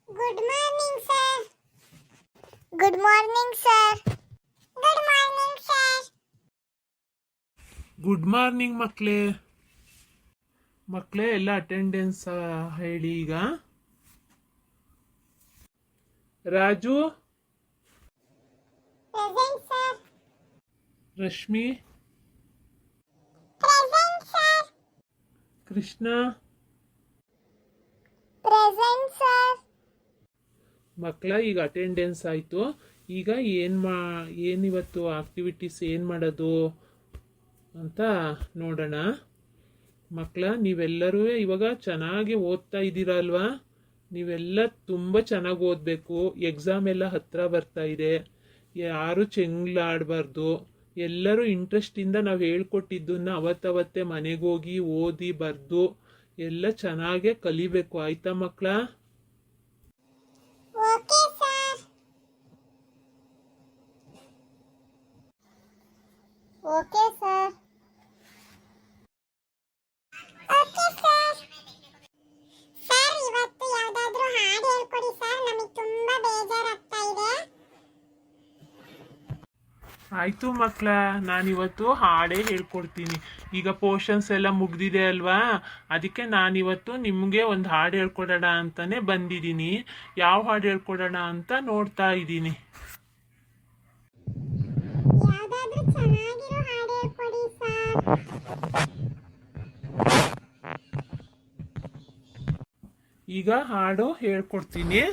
Good morning, sir. Good morning, sir. Good morning, sir. Good morning ಮಕ್ಕಳೇ. ಮಕ್ಕಳೇ ಎಲ್ಲ attendance ಹೇಳಿ ಈಗ. Raju, Present, sir. Rashmi, Present, sir. Krishna. Present, sir. ಮಕ್ಕಳ ಈಗ ಅಟೆಂಡೆನ್ಸ್ ಆಯಿತು. ಈಗ ಏನಿವತ್ತು ಆಕ್ಟಿವಿಟೀಸ್ ಏನು ಮಾಡೋದು ಅಂತ ನೋಡೋಣ. ಮಕ್ಕಳ ನೀವೆಲ್ಲರೂ ಇವಾಗ ಚೆನ್ನಾಗಿ ಓದ್ತಾ ಇದ್ದೀರಾ ಅಲ್ವಾ? ನೀವೆಲ್ಲ ತುಂಬ ಚೆನ್ನಾಗಿ ಓದಬೇಕು. ಎಕ್ಸಾಮ್ ಎಲ್ಲ ಹತ್ತಿರ ಬರ್ತಾ ಇದೆ. ಯಾರು ಚೆಂಗ್ಲಾಡಬಾರ್ದು. ಎಲ್ಲರೂ ಇಂಟ್ರೆಸ್ಟಿಂದ ನಾವು ಹೇಳ್ಕೊಟ್ಟಿದ್ದನ್ನ ಅವತ್ತವತ್ತೇ ಮನೆಗೋಗಿ ಓದಿ ಬರೆದು ಎಲ್ಲ ಚೆನ್ನಾಗೇ ಕಲಿಬೇಕು. ಆಯ್ತಾ ಮಕ್ಕಳ? Okay, sir. Okay, sir. Okay, sir. Sir, ಇವತ್ತು ಯಾವ್ದಾದ್ರು ಹಾಡು ಹೇಳ್ಕೊಡಿ ಸರ್, ನಮಗೆ ತುಂಬಾ ಬೇಜಾರಾಗ್ತಾ ಇದೆ. ಆಯಿತು ಮಕ್ಕಳ, ನಾನಿವತ್ತು ಹಾಡೇ ಹೇಳ್ಕೊಡ್ತೀನಿ. ಈಗ ಪೋರ್ಷನ್ಸ್ ಎಲ್ಲ ಮುಗ್ದಿದೆ ಅಲ್ವಾ? ಅದಕ್ಕೆ ನಾನಿವತ್ತು ನಿಮಗೆ ಒಂದು ಹಾಡು ಹೇಳ್ಕೊಡೋಣ ಅಂತಾನೆ ಬಂದಿದ್ದೀನಿ. ಯಾವ ಹಾಡು ಹೇಳ್ಕೊಡೋಣ ಅಂತ ನೋಡ್ತಾ ಇದ್ದೀನಿ. ಯಾವ್ದಾದ್ರು ಚೆನ್ನಾಗಿರೋ ಹಾಡು ಹೇಳ್ಕೊಡಿ ಸರ್. ಈಗ ಹಾಡು ಹೇಳ್ಕೊಡ್ತೀನಿ,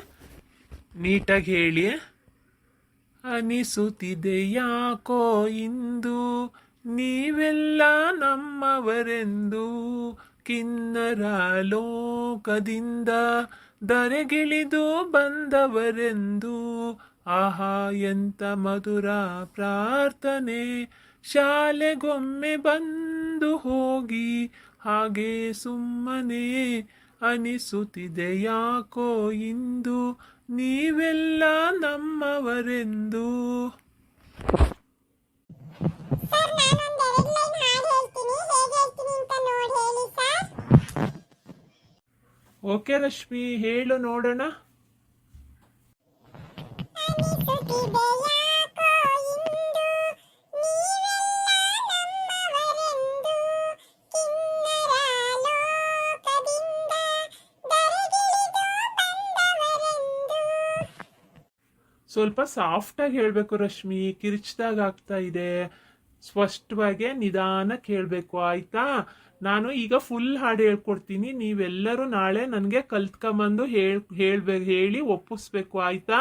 ನೀಟಾಗಿ ಹೇಳಿ. ಅನಿಸುತ್ತಿದೆ ಯಾಕೋ ಇಂದು ನೀವೆಲ್ಲ ನಮ್ಮವರೆಂದು, ಕಿನ್ನರ ಲೋಕದಿಂದ ಧರೆಗಿಳಿದು ಬಂದವರೆಂದು. ಆಹಾ ಎಂತ ಮಧುರ ಪ್ರಾರ್ಥನೆ, ಶಾಲೆಗೊಮ್ಮೆ ಬಂದು ಹೋಗಿ ಹಾಗೆ ಸುಮ್ಮನೆ. ಅನಿಸುತ್ತಿದೆ ಯಾಕೋ ಇಂದು ನೀವೆಲ್ಲ ನಮ್ಮವರೆಂದು. ಸರ್, ನಾನೊಂದೆರಡು ಲೈನ್ ಹಾಡು ಹೇಳ್ತೀನಿ, ಹೇಗೆ ಹೇಳ್ತೀನಿ ಅಂತ ನೋಡಿ ಹೇಳಿ ಸರ್. ಓಕೆ ರಶ್ಮಿ, ಹೇಳು ನೋಡೋಣ. ಅನಿಸುತ್ತಿದೆ ಯಾಕೋ ಇಂದು ನೀವೆಲ್ಲ ನಮ್ಮವರೆಂದು, ಕಿನ್ನರ ಲೋಕದಿಂದ ಧರೆಗಿಳಿದು ಬಂದವರೆಂದು. ಸ್ವಲ್ಪ ಸಾಫ್ಟಾಗಿ ಹೇಳಬೇಕು ರಶ್ಮಿ, ಕಿರ್ಚ್ದಾಗ ಆಗ್ತಾ ಇದೆ. ಸ್ಪಷ್ಟವಾಗಿ ನಿಧಾನಕ್ಕೆ ಹೇಳಬೇಕು, ಆಯ್ತಾ? ನಾನು ಈಗ ಫುಲ್ ಹಾಡು ಹೇಳ್ಕೊಡ್ತೀನಿ. ನೀವೆಲ್ಲರೂ ನಾಳೆ ನನಗೆ ಕಲ್ತ್ಕೊಂಬಂದು ಹೇಳಿ ಒಪ್ಪಿಸ್ಬೇಕು, ಆಯ್ತಾ?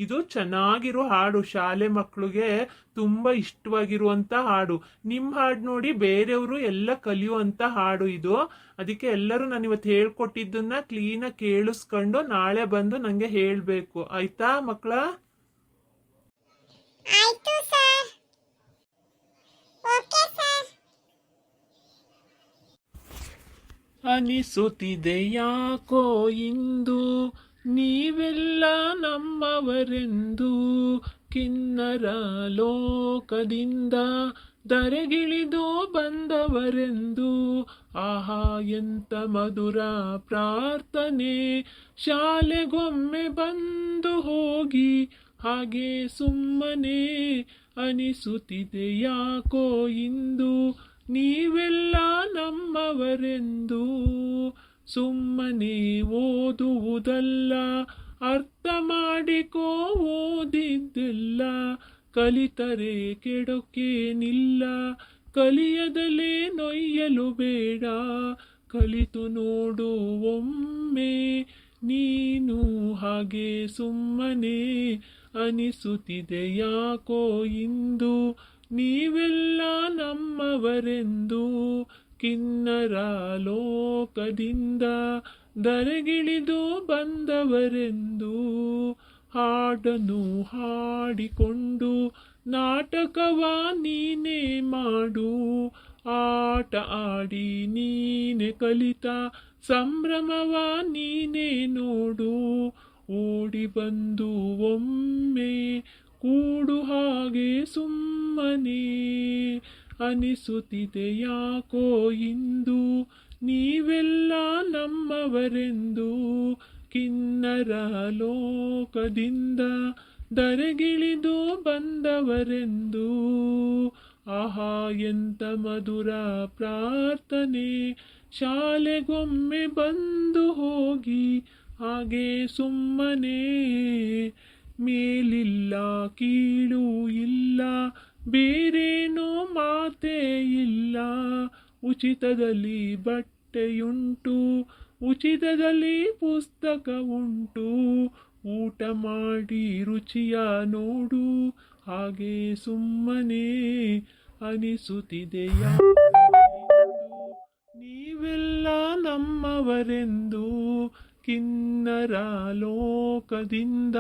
ಇದು ಚೆನ್ನಾಗಿರೋ ಹಾಡು, ಶಾಲೆ ಮಕ್ಕಳಿಗೆ ತುಂಬ ಇಷ್ಟವಾಗಿರುವಂಥ ಹಾಡು. ನಿಮ್ಮ ಹಾಡು ನೋಡಿ ಬೇರೆಯವರು ಎಲ್ಲ ಕಲಿಯುವಂಥ ಹಾಡು ಇದು. ಅದಕ್ಕೆ ಎಲ್ಲರೂ ನಾನು ಇವತ್ತು ಹೇಳ್ಕೊಟ್ಟಿದ್ದನ್ನ ಕ್ಲೀನಾಗಿ ಕೇಳಿಸ್ಕೊಂಡು ನಾಳೆ ಬಂದು ನನಗೆ ಹೇಳಬೇಕು, ಆಯ್ತಾ ಮಕ್ಕಳ? ಆಯ್ತು ಸರ್. Okay sir. ಅನಿಸುತ್ತಿದೆ ಯಾಕೋ ಇಂದು ನೀವೆಲ್ಲ ನಮ್ಮವರೆಂದು, ಕಿನ್ನರ ಲೋಕದಿಂದ ಧರೆಗಿಳಿದು ಬಂದವರೆಂದು. ಆಹಾ ಎಂತ ಮಧುರ ಪ್ರಾರ್ಥನೆ, ಶಾಲೆಗೊಮ್ಮೆ ಬಂದು ಹೋಗಿ ಹಾಗೆ ಸುಮ್ಮನೆ. ಅನಿಸುತ್ತಿದೆ ಯಾಕೋ ಇಂದು ನೀವೆಲ್ಲ ನಮ್ಮವರೆಂದು. ಸುಮ್ಮನೆ ಓದುವುದಲ್ಲ, ಅರ್ಥ ಮಾಡಿಕೋ ಓದಿದ್ದೆಲ್ಲ. ಕಲಿತರೆ ಕೆಡಕೇನಿಲ್ಲ, ಕಲಿಯದಲೇ ನೊಯ್ಯಲು ಬೇಡ. ಕಲಿತು ನೋಡು ಒಮ್ಮೆ ನೀನು ಹಾಗೆ ಸುಮ್ಮನೆ. ಅನಿಸುತ್ತಿದೆ ಯಾಕೋ ಇಂದು ನೀವೆಲ್ಲ ನಮ್ಮವರೆಂದು, ಕಿನ್ನರ ಲೋಕದಿಂದ ಧರೆಗಿಳಿದು ಬಂದವರೆಂದು. ಹಾಡನ್ನು ಹಾಡಿಕೊಂಡು ನಾಟಕವ ನೀನೇ ಮಾಡು, ಆಟ ಆಡಿ ನೀನೆ ಕಲಿತ ಸಂಭ್ರಮವ ನೀನೇ ನೋಡು. ಓಡಿ ಬಂದು ಒಮ್ಮೆ ಕೂಡು ಹಾಗೆ ಸುಮ್ಮನೆ. ಅನಿಸುತ್ತಿದೆ ಯಾಕೋ ಇಂದು ನೀವೆಲ್ಲ ನಮ್ಮವರೆಂದು, ಕಿನ್ನರ ಲೋಕದಿಂದ ಧರೆಗಿಳಿದು ಬಂದವರೆಂದು ಆಹಾ ಎಂತ ಮಧುರ ಪ್ರಾರ್ಥನೆ ಶಾಲೆಗೊಮ್ಮೆ ಬಂದು ಹೋಗಿ ಹಾಗೆ ಸುಮ್ಮನೆ ಮೇಲಿಲ್ಲ ಕೀಳು ಇಲ್ಲ ಬೇರೇನೋ ಮಾತೇ ಇಲ್ಲ ಉಚಿತದಲ್ಲಿ ಬಟ್ಟೆಯುಂಟು ಉಚಿತದಲ್ಲಿ ಪುಸ್ತಕ ಉಂಟು ಊಟ ಮಾಡಿ ರುಚಿಯ ನೋಡು ಹಾಗೆ ಸುಮ್ಮನೆ ಅನಿಸುತ್ತಿದೆಯ ನೀವೆಲ್ಲ ನಮ್ಮವರೆಂದು ಕಿನ್ನರ ಲೋಕದಿಂದ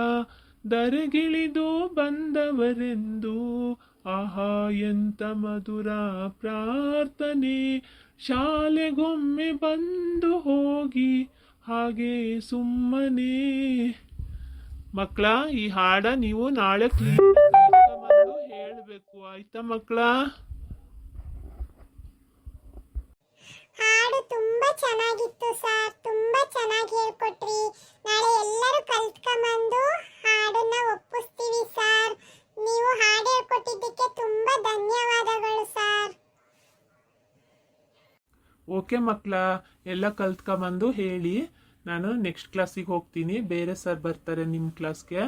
ಧರೆಗಿಳಿದು ಬಂದವರೆಂದು ಆಹಾ ಎಂತ ಮಧುರ ಪ್ರಾರ್ಥನೆ ಶಾಲೆಗೊಮ್ಮೆ ಬಂದು ಹೋಗಿ ಹಾಗೆ ಸುಮ್ಮನೆ. ಮಕ್ಕಳ ಈ ಹಾಡ ನೀವು ನಾಳೆ ಬಂದು ಹೇಳಬೇಕು ಆಯ್ತಾ ಮಕ್ಕಳ? ಹಾಡು ತುಂಬಾ ಚೆನ್ನಾಗಿತ್ತು ಸರ್, ತುಂಬಾ ಚೆನ್ನಾಗಿ ಹೇಳ್ಕೊಟ್ರಿ. ನಾಳೆ ಎಲ್ಲರೂ ಕಲ್ತ್ಕೊಂಬಂದು ಹಾಡನ್ನ ಒಪ್ಪಿಸ್ತೀವಿ ಸರ್. ನೀವು ಹಾಡು ಹೇಳ್ಕೊಟ್ಟಿದ್ದಕ್ಕೆ ತುಂಬಾ ಧನ್ಯವಾದಗಳು ಸರ್. ಓಕೆ ಮಕ್ಕಳ, ಎಲ್ಲ ಕಲ್ತ್ಕೊಂಬಂದು ಹೇಳಿ. ನಾನು ನೆಕ್ಸ್ಟ್ ಕ್ಲಾಸಿಗೆ ಹೋಗ್ತೀನಿ, ಬೇರೆ ಸರ್ ಬರ್ತಾರೆ ನಿಮ್ಮ ಕ್ಲಾಸ್ಗೆ.